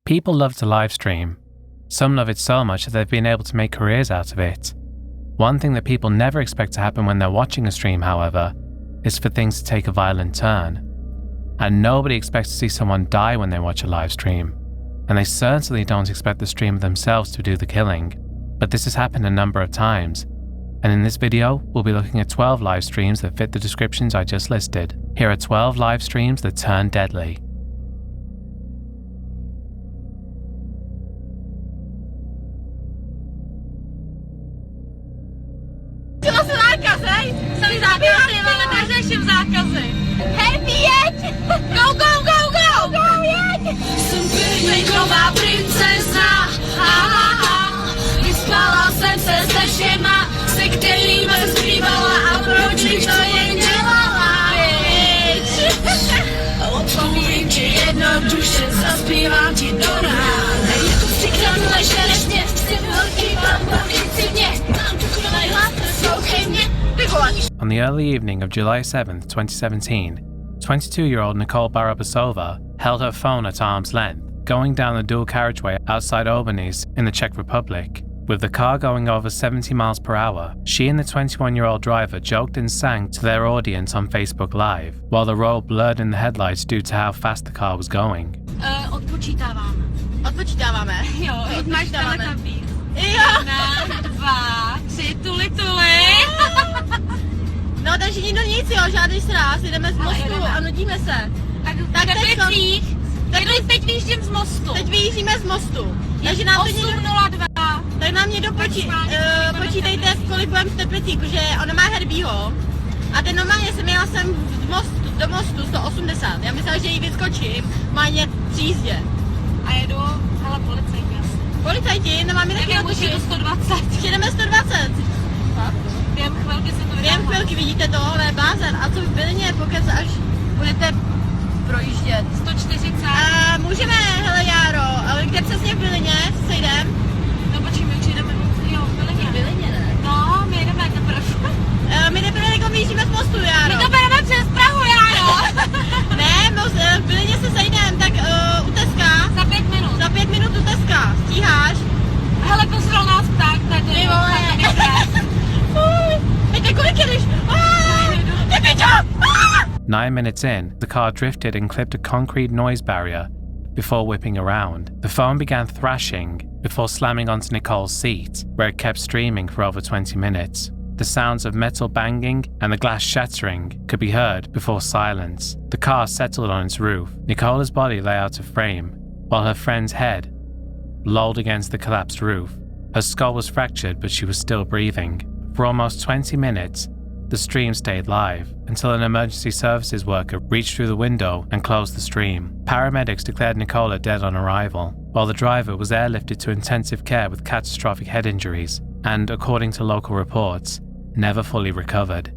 People love to live stream. Some love it so much that they've been able to make careers out of it. One thing that people never expect to happen when they're watching a stream, however, is for things to take a violent turn. And nobody expects to see someone die when they watch a live stream. And they certainly don't expect the streamer themselves to do the killing. But this has happened a number of times. And in this video, we'll be looking at 12 live streams that fit the descriptions I just listed. Here are 12 live streams that turn deadly. Go, go, go, go! Go, jeď! Jsem pilníková princezna, vyspala jsem se se všema, se kterými zpívala a proč bych to jen dělala, viď? Odpovím ti jednoduše, zaspívám ti do rána. Jako příkladu ležerečně, jsem velký bambam, si mě, mám čokoladý hlas, poslouchej mě, vyvolaní. On the early evening of July 7th, 2017, 22-year-old Nicole Barabasova held her phone at arm's length, going down the dual carriageway outside Obanice in the Czech Republic. With the car going over 70 miles per hour, she and the 21-year-old driver joked and sang to their audience on Facebook Live, while the road blurred in the headlights due to how fast the car was going. Odpočítáváme. Odpočítáváme. Jo, odpočítáváme. Jo. 1, 2, 3, tuli. No, takže nikdo nic, jo, žádný sráz, jdeme z mostu a nudíme se. Tak teď vyjíždím z mostu. Teď vyjíždíme z mostu. Takže nám 8:02. Tak nám někdo počítejte, kolik budeme v Teplicích, protože ona má Herbího. A ten normálně jsem jela sem do mostu 180. Já myslela, že jí vyskočím, má ně při jízdě. A jedu, hele, policajti asi. Policajti, no máme taky jedu 120. Jedeme 120. Během chvilky vidíte to, ale blázen. A co v Bylině, pokud až budete projíždět? 140. Můžeme, hele Járo, ale kde přesně v Bylině sejdem? No počkej, my už jdeme, jo, v Bylině. V Bylině, ne? No, my jdeme teprve. My teprve jako vyjíždíme z mostu, Járo. My to bereme přes Prahu, Járo. Ne, v Bylině se sejdem, tak u Teska. Za 5 minut. Za 5 minut u Teska, stíháš? Hele, posral nás pták, tady. Ty vole. 9 minutes in, the car drifted and clipped a concrete noise barrier before whipping around. The phone began thrashing before slamming onto Nicole's seat, where it kept streaming for over 20 minutes. The sounds of metal banging and the glass shattering could be heard before silence. The car settled on its roof. Nicola's body lay out of frame, while her friend's head lolled against the collapsed roof. Her skull was fractured, but she was still breathing. For almost 20 minutes, the stream stayed live until an emergency services worker reached through the window and closed the stream. Paramedics declared Nicola dead on arrival, while the driver was airlifted to intensive care with catastrophic head injuries and, according to local reports, never fully recovered.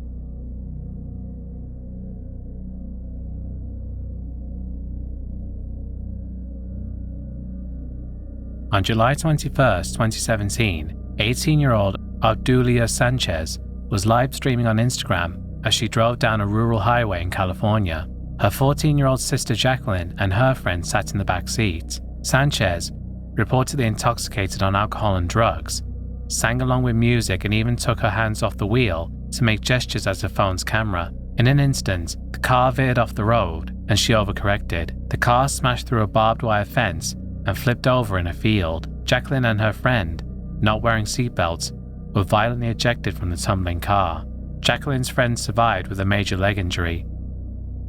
On July 21st, 2017, 18-year-old Obdulia Sanchez was live streaming on Instagram as she drove down a rural highway in California. Her 14-year-old sister Jacqueline and her friend sat in the back seat. Sanchez, reportedly intoxicated on alcohol and drugs, sang along with music and even took her hands off the wheel to make gestures at her phone's camera. In an instant, the car veered off the road and she overcorrected. The car smashed through a barbed wire fence and flipped over in a field. Jacqueline and her friend, not wearing seatbelts, were violently ejected from the tumbling car. Jacqueline's friend survived with a major leg injury,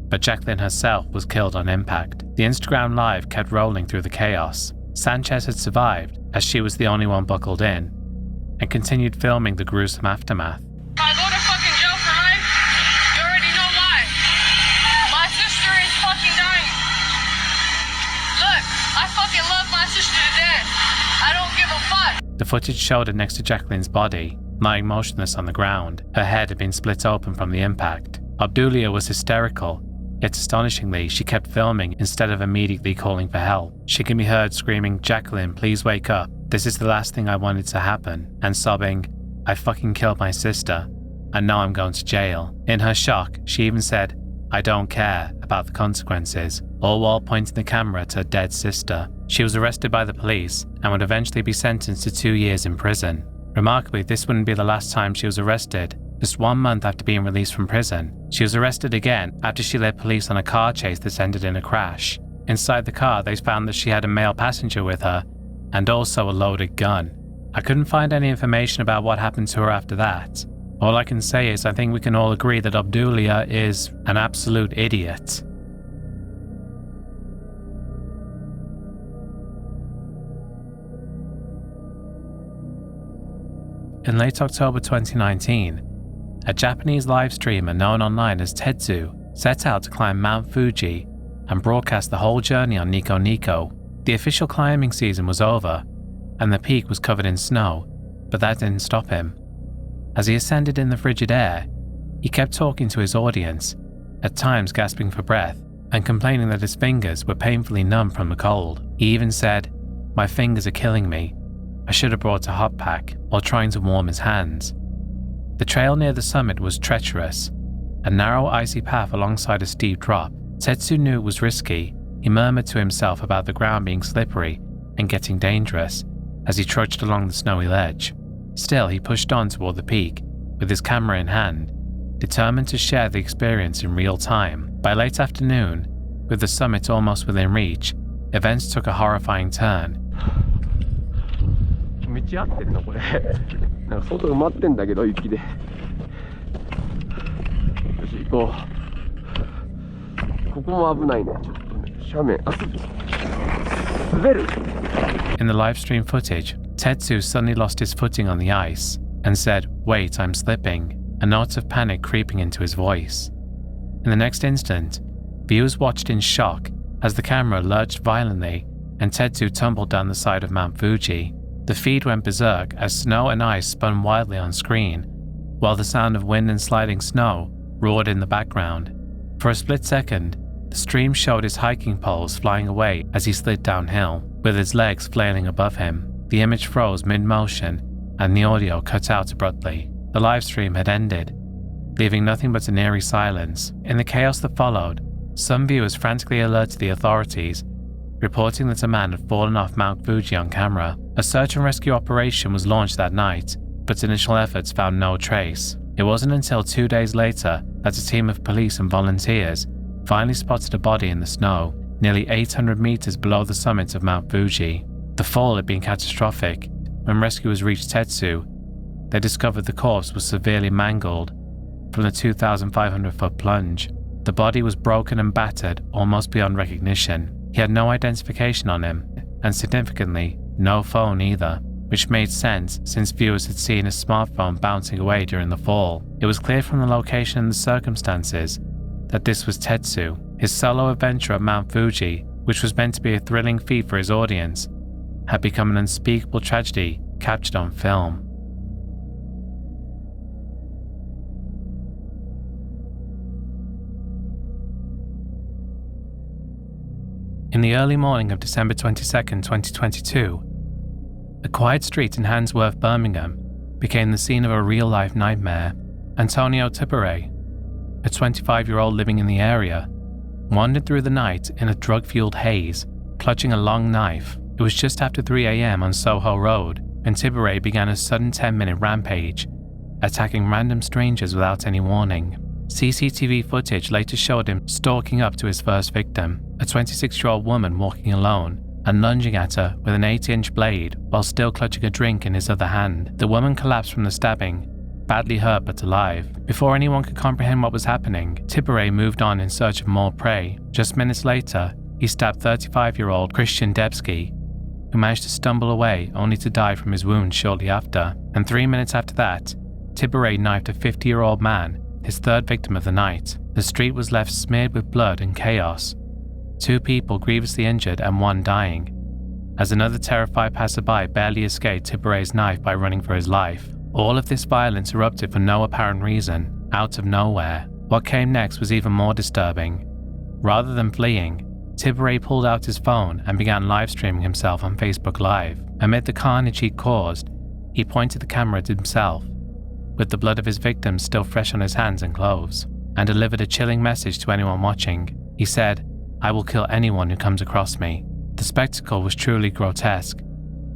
but Jacqueline herself was killed on impact. The Instagram Live kept rolling through the chaos. Sanchez had survived, as she was the only one buckled in, and continued filming the gruesome aftermath. I go to fucking jail for life? You already know why. My sister is fucking dying. Look, I fucking love my sister to death. I don't give a fuck. The footage showed her next to Jacqueline's body, lying motionless on the ground. Her head had been split open from the impact. Obdulia was hysterical, yet astonishingly, she kept filming instead of immediately calling for help. She can be heard screaming, "Jacqueline, please wake up. This is the last thing I wanted to happen," and sobbing, "I fucking killed my sister, and now I'm going to jail." In her shock, she even said, "I don't care about the consequences," all while pointing the camera at her dead sister. She was arrested by the police and would eventually be sentenced to 2 years in prison. Remarkably, this wouldn't be the last time she was arrested. Just 1 month after being released from prison, she was arrested again after she led police on a car chase that ended in a crash. Inside the car, they found that she had a male passenger with her and also a loaded gun. I couldn't find any information about what happened to her after that. All I can say is I think we can all agree that Obdulia is an absolute idiot. In late October 2019, a Japanese live streamer known online as Tetsu set out to climb Mount Fuji and broadcast the whole journey on Nico Nico. The official climbing season was over, and the peak was covered in snow, but that didn't stop him. As he ascended in the frigid air, he kept talking to his audience, at times gasping for breath and complaining that his fingers were painfully numb from the cold. He even said, "My fingers are killing me. I should have brought a hot pack," while trying to warm his hands. The trail near the summit was treacherous, a narrow icy path alongside a steep drop. Tetsu knew it was risky. He murmured to himself about the ground being slippery and getting dangerous as he trudged along the snowy ledge. Still, he pushed on toward the peak, with his camera in hand, determined to share the experience in real time. By late afternoon, with the summit almost within reach, events took a horrifying turn. 道合ってんのこれなんか外埋まってんだけど雪でよし行こうここも危ないねちょっとね斜面滑る In the live stream footage, Tetsu suddenly lost his footing on the ice and said, "Wait, I'm slipping," a note of panic creeping into his voice. In the next instant, viewers watched in shock as the camera lurched violently and Tetsu tumbled down the side of Mount Fuji. The feed went berserk as snow and ice spun wildly on screen, while the sound of wind and sliding snow roared in the background. For a split second, the stream showed his hiking poles flying away as he slid downhill, with his legs flailing above him. The image froze mid-motion and the audio cut out abruptly. The live stream had ended, leaving nothing but an eerie silence. In the chaos that followed, some viewers frantically alerted the authorities, reporting that a man had fallen off Mount Fuji on camera. A search and rescue operation was launched that night, but initial efforts found no trace. It wasn't until 2 days later that a team of police and volunteers finally spotted a body in the snow, nearly 800 meters below the summit of Mount Fuji. The fall had been catastrophic. When rescuers reached Tetsu, they discovered the corpse was severely mangled from the 2,500-foot plunge. The body was broken and battered almost beyond recognition. He had no identification on him, and significantly, no phone either, which made sense since viewers had seen his smartphone bouncing away during the fall. It was clear from the location and the circumstances that this was Tetsu. His solo adventure at Mount Fuji, which was meant to be a thrilling feat for his audience, had become an unspeakable tragedy captured on film. In the early morning of December 22nd, 2022, a quiet street in Handsworth, Birmingham, became the scene of a real-life nightmare. Antonio Tipere, a 25-year-old living in the area, wandered through the night in a drug-fueled haze, clutching a long knife. It was just after 3 a.m. on Soho Road when Tipere began a sudden 10-minute rampage, attacking random strangers without any warning. CCTV footage later showed him stalking up to his first victim, a 26-year-old woman walking alone, and lunging at her with an 8-inch blade while still clutching a drink in his other hand. The woman collapsed from the stabbing, badly hurt but alive. Before anyone could comprehend what was happening, Tipere moved on in search of more prey. Just minutes later, he stabbed 35-year-old Christian Debsky, who managed to stumble away only to die from his wounds shortly after. And 3 minutes after that, Tipere knifed a 50-year-old man, his third victim of the night. The street was left smeared with blood and chaos, 2 people grievously injured and 1 dying, as another terrified passerby barely escaped Tipere's knife by running for his life. All of this violence erupted for no apparent reason, out of nowhere. What came next was even more disturbing. Rather than fleeing, Tipere pulled out his phone and began live streaming himself on Facebook Live. Amid the carnage he'd caused, he pointed the camera at himself, with the blood of his victims still fresh on his hands and clothes. and delivered a chilling message to anyone watching. He said, "I will kill anyone who comes across me." The spectacle was truly grotesque.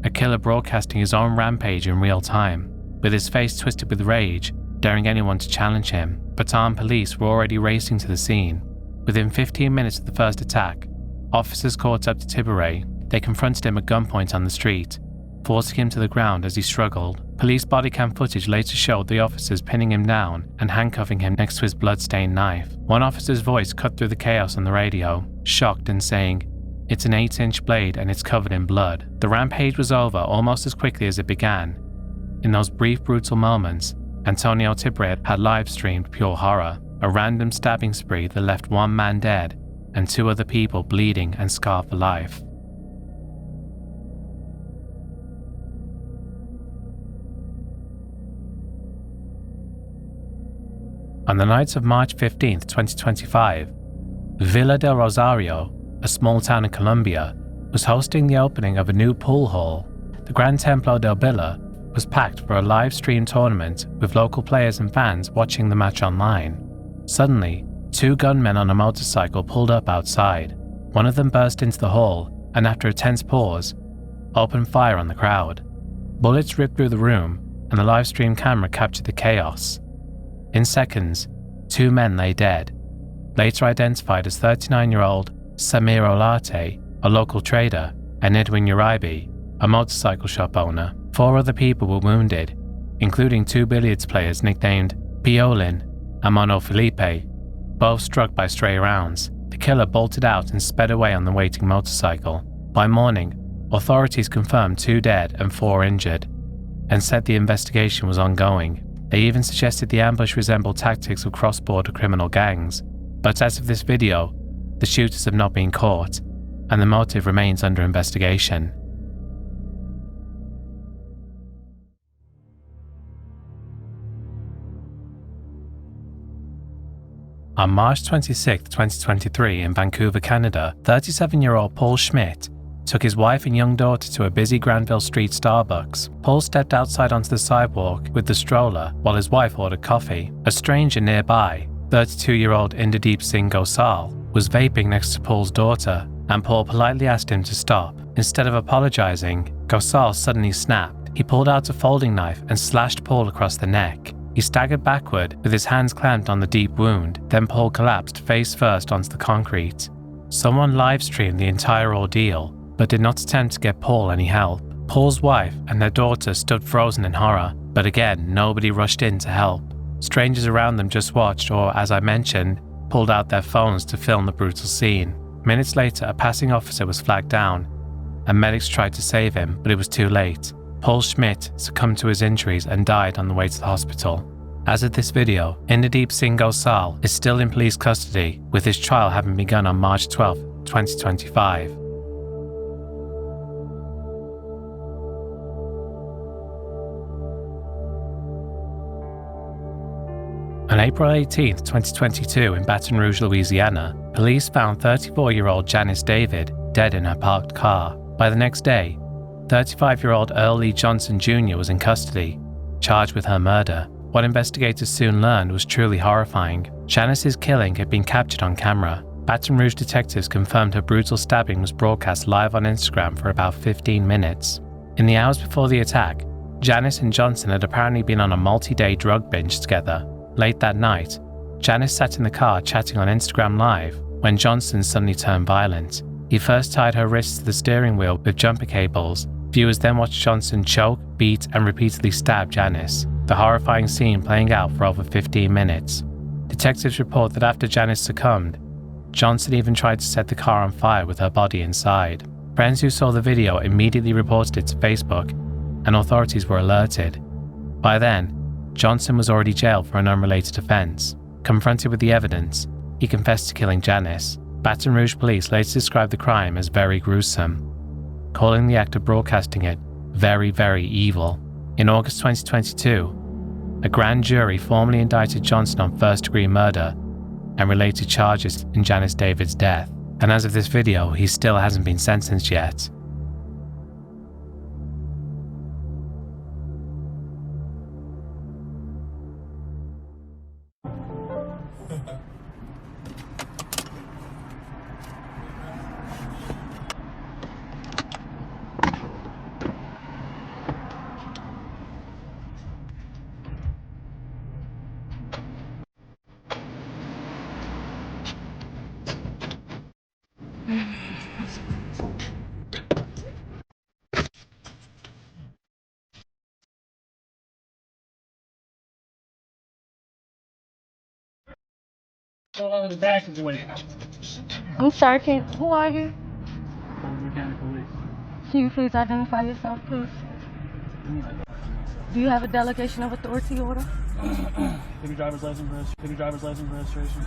A killer broadcasting his own rampage in real time, with his face twisted with rage, daring anyone to challenge him. But armed police were already racing to the scene. Within 15 minutes of the first attack, officers caught up to Tiburay. They confronted him at gunpoint on the street, forcing him to the ground as he struggled. Police body cam footage later showed the officers pinning him down and handcuffing him next to his blood-stained knife. One officer's voice cut through the chaos on the radio, shocked and saying, "It's an 8-inch blade and it's covered in blood." The rampage was over almost as quickly as it began. In those brief, brutal moments, Antonio Tiburay had live-streamed pure horror, a random stabbing spree that left one man dead and 2 other people bleeding and scarred for life. On the night of March 15th, 2025, Villa del Rosario, a small town in Colombia, was hosting the opening of a new pool hall. The Gran Templo del Villa was packed for a live stream tournament with local players and fans watching the match online. Suddenly, 2 gunmen on a motorcycle pulled up outside. One of them burst into the hall and, after a tense pause, opened fire on the crowd. Bullets ripped through the room and the live stream camera captured the chaos. In seconds, 2 men lay dead, later identified as 39-year-old Samir Olarte, a local trader, and Edwin Uribe, a motorcycle shop owner. 4 other people were wounded, including 2 billiards players nicknamed Piolín and Mono Felipe, both struck by stray rounds. The killer bolted out and sped away on the waiting motorcycle. By morning, authorities confirmed 2 dead and 4 injured, and said the investigation was ongoing. They even suggested the ambush resembled tactics of cross-border criminal gangs. But as of this video, the shooters have not been caught, and the motive remains under investigation. On March 26, 2023 in Vancouver, Canada, 37-year-old Paul Schmidt took his wife and young daughter to a busy Granville Street Starbucks. Paul stepped outside onto the sidewalk with the stroller while his wife ordered coffee. A stranger nearby, 32-year-old Inderdeep Singh Gosal, was vaping next to Paul's daughter, and Paul politely asked him to stop. Instead of apologizing, Gosal suddenly snapped. He pulled out a folding knife and slashed Paul across the neck. He staggered backward with his hands clamped on the deep wound. Then Paul collapsed face first onto the concrete. Someone live-streamed the entire ordeal, but did not attempt to get Paul any help. Paul's wife and their daughter stood frozen in horror, but again, nobody rushed in to help. Strangers around them just watched or, as I mentioned, pulled out their phones to film the brutal scene. Minutes later, a passing officer was flagged down, and medics tried to save him, but it was too late. Paul Schmidt succumbed to his injuries and died on the way to the hospital. As of this video, Inderdeep Singh Gosal is still in police custody, with his trial having begun on March 12, 2025. On April 18, 2022 in Baton Rouge, Louisiana, police found 34-year-old Janice David dead in her parked car. By the next day, 35-year-old Earl Lee Johnson Jr. was in custody, charged with her murder. What investigators soon learned was truly horrifying. Janice's killing had been captured on camera. Baton Rouge detectives confirmed her brutal stabbing was broadcast live on Instagram for about 15 minutes. In the hours before the attack, Janice and Johnson had apparently been on a multi-day drug binge together. Late that night, Janice sat in the car chatting on Instagram Live when Johnson suddenly turned violent. He first tied her wrists to the steering wheel with jumper cables. Viewers then watched Johnson choke, beat, and repeatedly stab Janice, the horrifying scene playing out for over 15 minutes. Detectives report that after Janice succumbed, Johnson even tried to set the car on fire with her body inside. Friends who saw the video immediately reported it to Facebook, and authorities were alerted. By then, Johnson was already jailed for an unrelated offense. Confronted with the evidence, he confessed to killing Janice. Baton Rouge police later described the crime as very gruesome, calling the act of broadcasting it very, very evil. In August 2022, a grand jury formally indicted Johnson on first-degree murder and related charges in Janice David's death. And as of this video, he still hasn't been sentenced yet. The back is away. I'm sorry, who are you? Mechanic police. Can you please identify yourself, please? Do you have a delegation of authority order? Give your driver's license registration.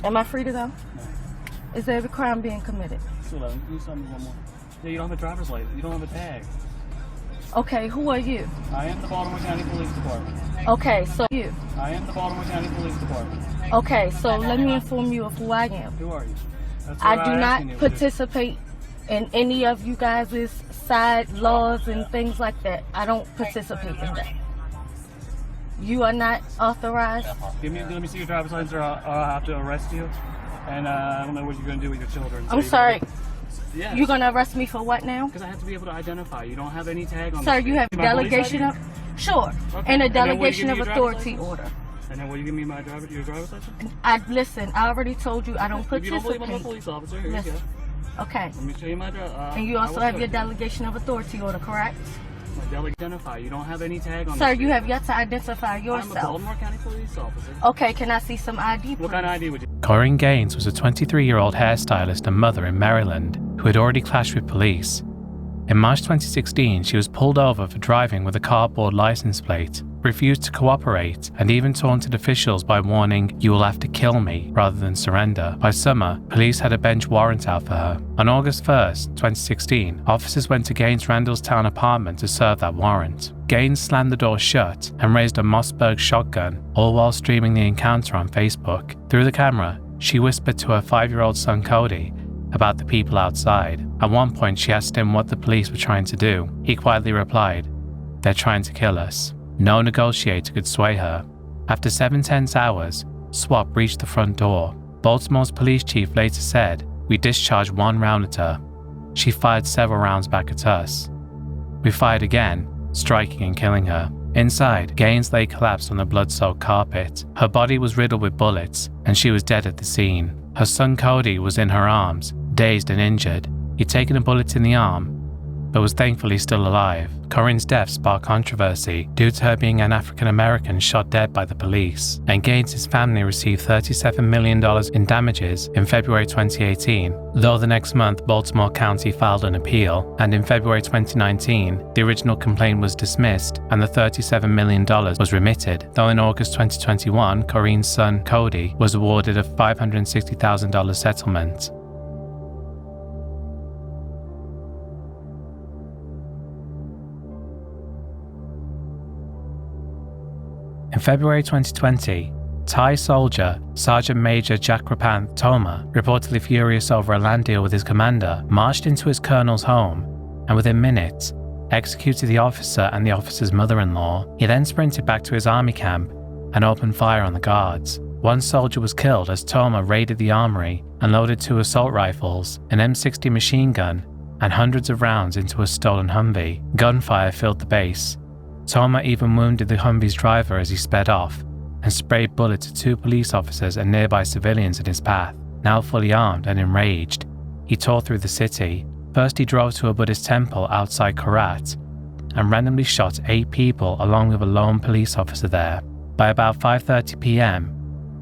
Am I free to go? No. Is there a crime being committed? Still, can you tell me one more? Yeah, you don't have a driver's license. You don't have a tag. Okay, who are you? I am the Baltimore County Police Department. Okay, so you. I am the Baltimore County Police Department. Okay, so let me inform you of who I am. Who are you? I do not participate in any of you guys' side laws and things like that. I don't participate in that. You are not authorized. Let me see your driver's license, or I'll have to arrest you. And I don't know what you're going to do with your children. I'm sorry. Yes. You're going to arrest me for what now? Because I have to be able to identify. You don't have any tag on. Sir, you have delegation of... Sure. Okay. And a delegation of authority order. And then will you give me your driver's license? Listen, I already told you I don't participate. If you don't believe I'm a police officer, here you go. Okay. Let me show you my driver's. And you also have your delegation of authority order, correct? My delegate identify. You don't have any tag on. Sir, you have yet to identify yourself. I'm a Baltimore County police officer. Okay, can I see some ID, please? What kind of ID would you? Corinne Gaines was a 23-year-old hairstylist and mother in Maryland who had already clashed with police. In March 2016, she was pulled over for driving with a cardboard license plate, refused to cooperate, and even taunted officials by warning, "You will have to kill me," rather than surrender. By summer, police had a bench warrant out for her. On August 1st, 2016, officers went to Gaines' Randallstown apartment to serve that warrant. Gaines slammed the door shut and raised a Mossberg shotgun, all while streaming the encounter on Facebook. Through the camera, she whispered to her 5-year-old son Cody about the people outside. At one point, she asked him what the police were trying to do. He quietly replied, "They're trying to kill us." No negotiator could sway her. After 7 tense hours, SWAT reached the front door. Baltimore's police chief later said, "We discharged 1 round at her. She fired several rounds back at us. We fired again, striking and killing her." Inside, Gaines lay collapsed on the blood-soaked carpet. Her body was riddled with bullets, and she was dead at the scene. Her son Cody was in her arms, dazed and injured. He'd taken a bullet in the arm, but was thankfully still alive. Corinne's death sparked controversy due to her being an African-American shot dead by the police, and Gaines' family received $37 million in damages in February 2018, though the next month Baltimore County filed an appeal, and in February 2019, the original complaint was dismissed and the $37 million was remitted, though in August 2021, Corinne's son Cody was awarded a $560,000 settlement. In February 2020, Thai soldier Sergeant Major Jakrapanth Thoma, reportedly furious over a land deal with his commander, marched into his colonel's home and within minutes executed the officer and the officer's mother-in-law. He then sprinted back to his army camp and opened fire on the guards. One soldier was killed as Thoma raided the armory and loaded 2 assault rifles, an M60 machine gun, and hundreds of rounds into a stolen Humvee. Gunfire filled the base. Thoma even wounded the Humvee's driver as he sped off and sprayed bullets at 2 police officers and nearby civilians in his path. Now fully armed and enraged, he tore through the city. First he drove to a Buddhist temple outside Korat and randomly shot 8 people along with a lone police officer there. By about 5:30 p.m,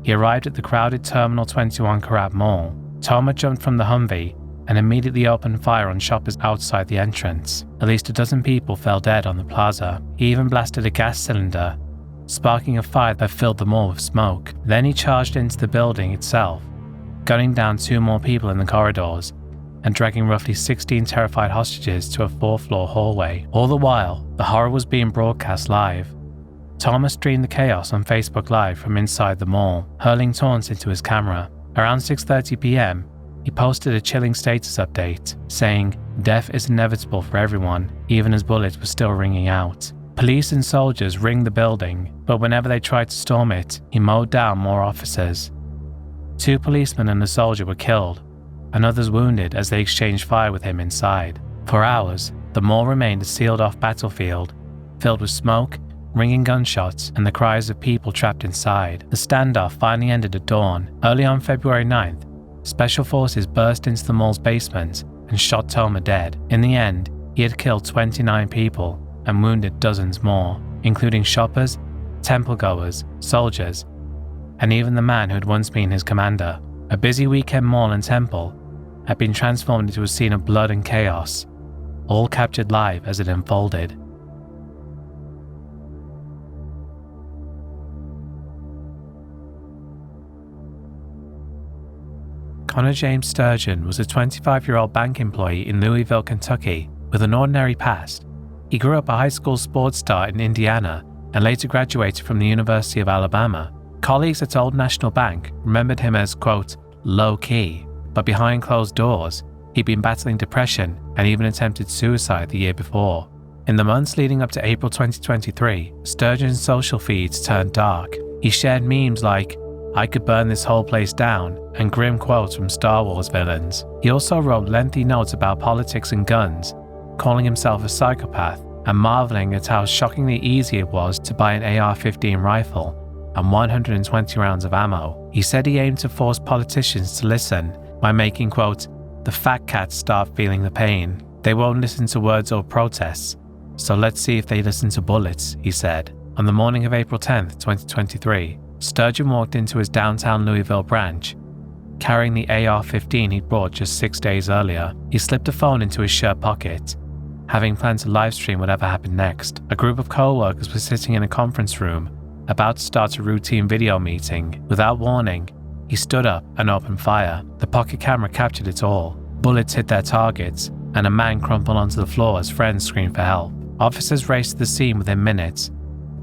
he arrived at the crowded Terminal 21 Korat Mall. Thoma jumped from the Humvee and immediately opened fire on shoppers outside the entrance. At least a dozen people fell dead on the plaza. He even blasted a gas cylinder, sparking a fire that filled the mall with smoke. Then he charged into the building itself, gunning down 2 more people in the corridors and dragging roughly 16 terrified hostages to a 4th-floor hallway. All the while, the horror was being broadcast live. Thoma streamed the chaos on Facebook Live from inside the mall, hurling taunts into his camera. Around 6:30 p.m, he posted a chilling status update, saying, "Death is inevitable for everyone," even as bullets were still ringing out. Police and soldiers ringed the building, but whenever they tried to storm it, he mowed down more officers. 2 policemen and a soldier were killed, and others wounded as they exchanged fire with him inside. For hours, the mall remained a sealed-off battlefield, filled with smoke, ringing gunshots, and the cries of people trapped inside. The standoff finally ended at dawn. Early on February 9th, Special Forces burst into the mall's basement and shot Thoma dead. In the end, he had killed 29 people and wounded dozens more, including shoppers, temple-goers, soldiers, and even the man who had once been his commander. A busy weekend mall and temple had been transformed into a scene of blood and chaos, all captured live as it unfolded. Connor James Sturgeon was a 25-year-old bank employee in Louisville, Kentucky, with an ordinary past. He grew up a high school sports star in Indiana and later graduated from the University of Alabama. Colleagues at Old National Bank remembered him as, quote, low-key, but behind closed doors, he'd been battling depression and even attempted suicide the year before. In the months leading up to April 2023, Sturgeon's social feeds turned dark. He shared memes like, "I could burn this whole place down," and grim quotes from Star Wars villains. He also wrote lengthy notes about politics and guns, calling himself a psychopath and marveling at how shockingly easy it was to buy an AR-15 rifle and 120 rounds of ammo. He said he aimed to force politicians to listen by making, quote, "the fat cats start feeling the pain. They won't listen to words or protests, so let's see if they listen to bullets," he said. On the morning of April 10th, 2023, Sturgeon walked into his downtown Louisville branch, carrying the AR-15 he'd bought just 6 days earlier. He slipped a phone into his shirt pocket, having planned to livestream whatever happened next. A group of co-workers were sitting in a conference room, about to start a routine video meeting. Without warning, he stood up and opened fire. The pocket camera captured it all. Bullets hit their targets, and a man crumpled onto the floor as friends screamed for help. Officers raced to the scene within minutes,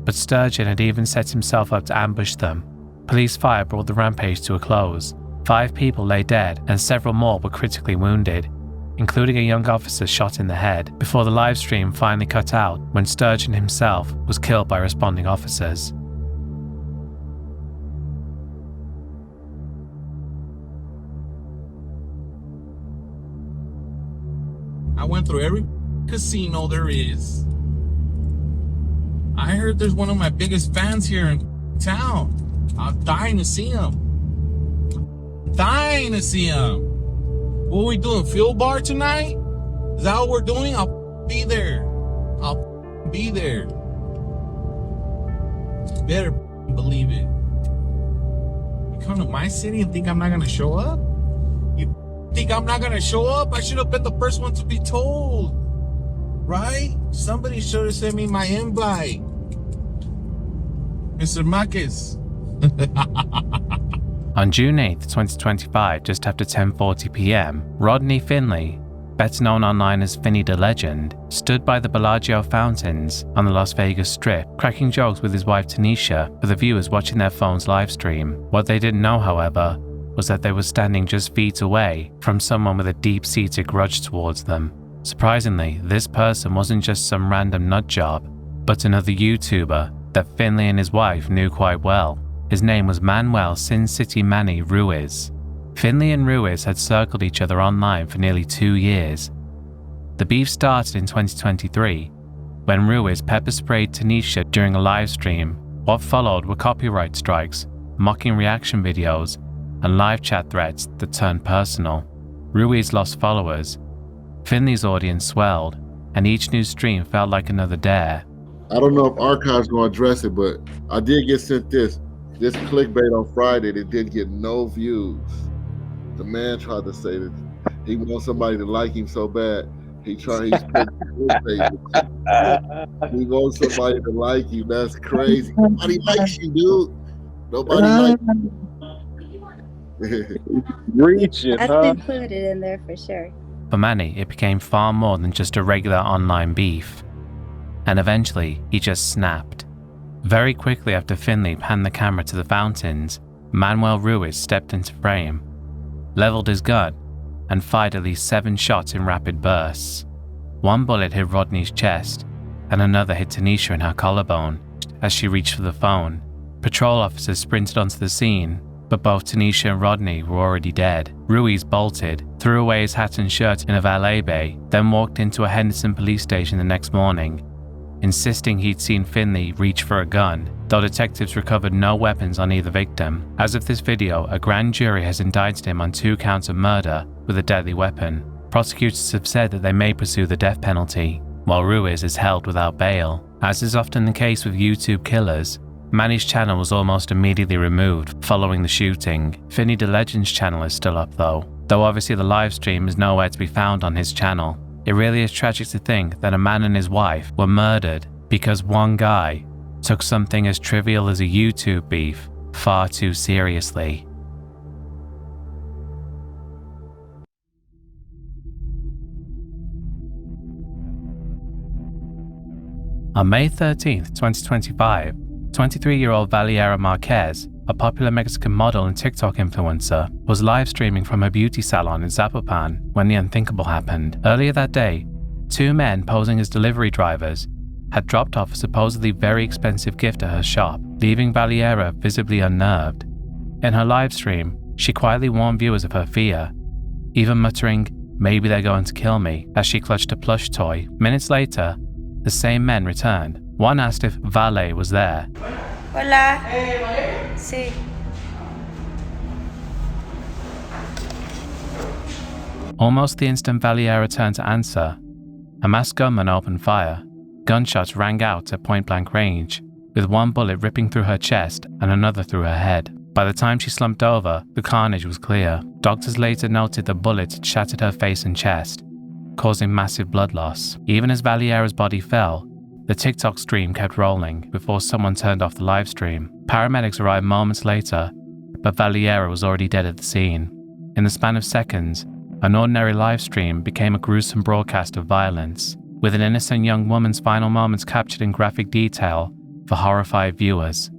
but Sturgeon had even set himself up to ambush them. Police fire brought the rampage to a close. 5 people lay dead and several more were critically wounded, including a young officer shot in the head, before the live stream finally cut out when Sturgeon himself was killed by responding officers. I went through every casino there is. I heard there's one of my biggest fans here in town. I'm dying to see him. Dying to see him. What are we doing? Field bar tonight? Is that what we're doing? I'll be there. I'll be there. Better believe it. You come to my city and think I'm not gonna show up? You think I'm not gonna show up? I should have been the first one to be told. Right? Somebody should have sent me my invite. Mr. Marquez. On June 8, 2025, just after 10:40 p.m., Rodney Finley, better known online as Finny the Legend, stood by the Bellagio fountains on the Las Vegas Strip, cracking jokes with his wife Tanisha for the viewers watching their phone's live stream. What they didn't know, however, was that they were standing just feet away from someone with a deep-seated grudge towards them. Surprisingly, this person wasn't just some random nut job, but another YouTuber that Finley and his wife knew quite well. His name was Manuel Sin City Manny Ruiz. Finley and Ruiz had circled each other online for nearly 2 years. The beef started in 2023, when Ruiz pepper sprayed Tanisha during a live stream. What followed were copyright strikes, mocking reaction videos, and live chat threats that turned personal. Ruiz lost followers. Finley's audience swelled, and each new stream felt like another dare. I don't know if Archive's gonna address it, but I did get sent this clickbait on Friday that didn't get no views. The man tried to say that he wants somebody to like him so bad. He's clickbait. He wants somebody to like you. That's crazy. Nobody likes you, dude. Nobody likes you. Reaching, huh? That's included in there for sure. For Manny, it became far more than just a regular online beef. And eventually, he just snapped. Very quickly after Finley panned the camera to the fountains, Manuel Ruiz stepped into frame, leveled his gun, and fired at least 7 shots in rapid bursts. One bullet hit Rodney's chest, and another hit Tanisha in her collarbone. As she reached for the phone, patrol officers sprinted onto the scene, but both Tanisha and Rodney were already dead. Ruiz bolted, threw away his hat and shirt in a valet bay, then walked into a Henderson police station the next morning, insisting he'd seen Finley reach for a gun, though detectives recovered no weapons on either victim. As of this video, a grand jury has indicted him on 2 counts of murder with a deadly weapon. Prosecutors have said that they may pursue the death penalty, while Ruiz is held without bail. As is often the case with YouTube killers, Manny's channel was almost immediately removed following the shooting. Finny the Legend's channel is still up though obviously the live stream is nowhere to be found on his channel. It really is tragic to think that a man and his wife were murdered because one guy took something as trivial as a YouTube beef far too seriously. On May 13th, 2025, 23-year-old Valeria Marquez, a popular Mexican model and TikTok influencer, was live streaming from her beauty salon in Zapopan when the unthinkable happened. Earlier that day, two men posing as delivery drivers had dropped off a supposedly very expensive gift at her shop, leaving Valeria visibly unnerved. In her live stream, she quietly warned viewers of her fear, even muttering, "Maybe they're going to kill me," as she clutched a plush toy. Minutes later, the same men returned. One asked if Vale was there. Hola. Sí. Almost the instant Valeria turned to answer, a masked gunman opened fire. Gunshots rang out at point-blank range, with one bullet ripping through her chest and another through her head. By the time she slumped over, the carnage was clear. Doctors later noted the bullets had shattered her face and chest, causing massive blood loss. Even as Valeria's body fell, the TikTok stream kept rolling before someone turned off the live stream. Paramedics arrived moments later, but Valeria was already dead at the scene. In the span of seconds, an ordinary live stream became a gruesome broadcast of violence, with an innocent young woman's final moments captured in graphic detail for horrified viewers.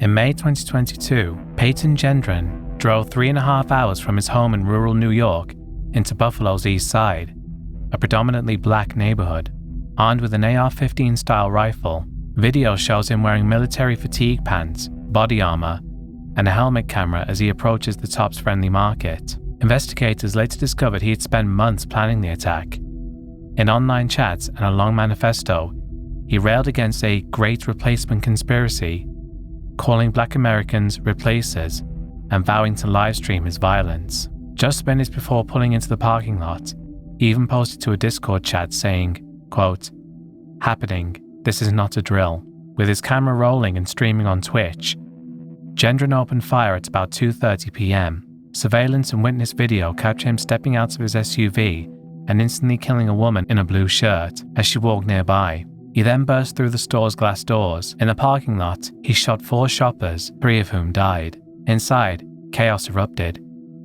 In May 2022, Peyton Gendron drove 3.5 hours from his home in rural New York into Buffalo's East Side, a predominantly black neighborhood. Armed with an AR-15 style rifle, video shows him wearing military fatigue pants, body armor, and a helmet camera as he approaches the Tops Friendly Market. Investigators later discovered he had spent months planning the attack. In online chats and a long manifesto, he railed against a Great Replacement conspiracy, calling Black Americans replacers and vowing to livestream his violence. Just minutes before pulling into the parking lot, he even posted to a Discord chat saying, quote, "Happening, this is not a drill." With his camera rolling and streaming on Twitch, Gendron opened fire at about 2:30 p.m. Surveillance and witness video capture him stepping out of his SUV and instantly killing a woman in a blue shirt as she walked nearby. He then burst through the store's glass doors. In the parking lot, he shot 4 shoppers, 3 of whom died. Inside, chaos erupted.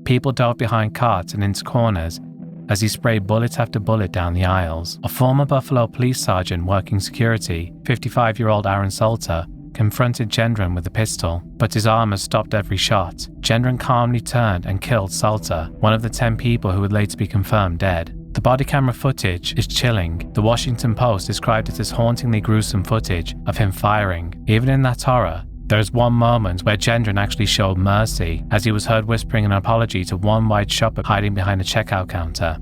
People dove behind carts and into corners as he sprayed bullet after bullet down the aisles. A former Buffalo police sergeant working security, 55-year-old Aaron Salter, confronted Gendron with a pistol, but his armor stopped every shot. Gendron calmly turned and killed Salter, one of the 10 people who would later be confirmed dead. The body camera footage is chilling. The Washington Post described it as hauntingly gruesome footage of him firing. Even in that horror, there is one moment where Gendron actually showed mercy, as he was heard whispering an apology to one white shopper hiding behind a checkout counter,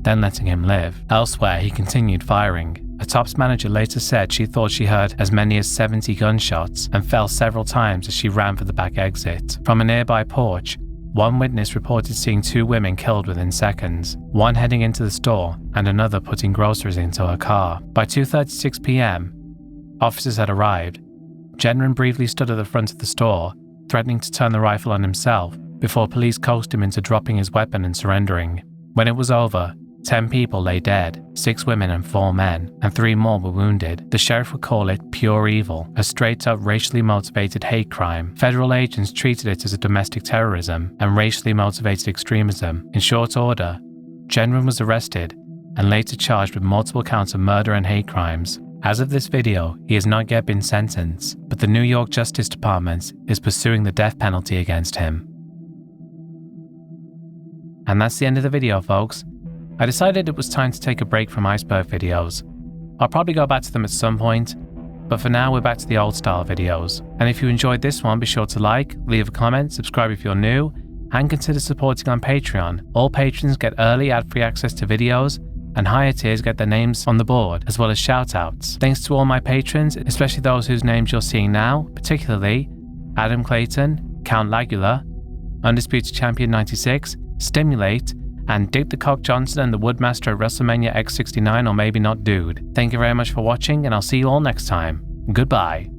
then letting him live. Elsewhere, he continued firing. A Tops manager later said she thought she heard as many as 70 gunshots and fell several times as she ran for the back exit. From a nearby porch, one witness reported seeing 2 women killed within seconds, one heading into the store and another putting groceries into her car. By 2:36 p.m., officers had arrived. Gendron briefly stood at the front of the store, threatening to turn the rifle on himself, before police coaxed him into dropping his weapon and surrendering. When it was over, 10 people lay dead, 6 women and 4 men, and 3 more were wounded. The sheriff would call it pure evil, a straight-up racially motivated hate crime. Federal agents treated it as a domestic terrorism and racially motivated extremism. In short order, Gendron was arrested and later charged with multiple counts of murder and hate crimes. As of this video, he has not yet been sentenced, but the New York Justice Department is pursuing the death penalty against him. And that's the end of the video, folks. I decided it was time to take a break from iceberg videos. I'll probably go back to them at some point, but for now we're back to the old style videos. And if you enjoyed this one, be sure to like, leave a comment, subscribe if you're new, and consider supporting on Patreon. All patrons get early ad-free access to videos, and higher tiers get their names on the board, as well as shout-outs. Thanks to all my patrons, especially those whose names you're seeing now, particularly Adam Clayton, Count Lagula, Undisputed Champion 96, Stimulate, and Dick the Cock Johnson and the Woodmaster at WrestleMania X69 or maybe not dude. Thank you very much for watching, and I'll see you all next time. Goodbye.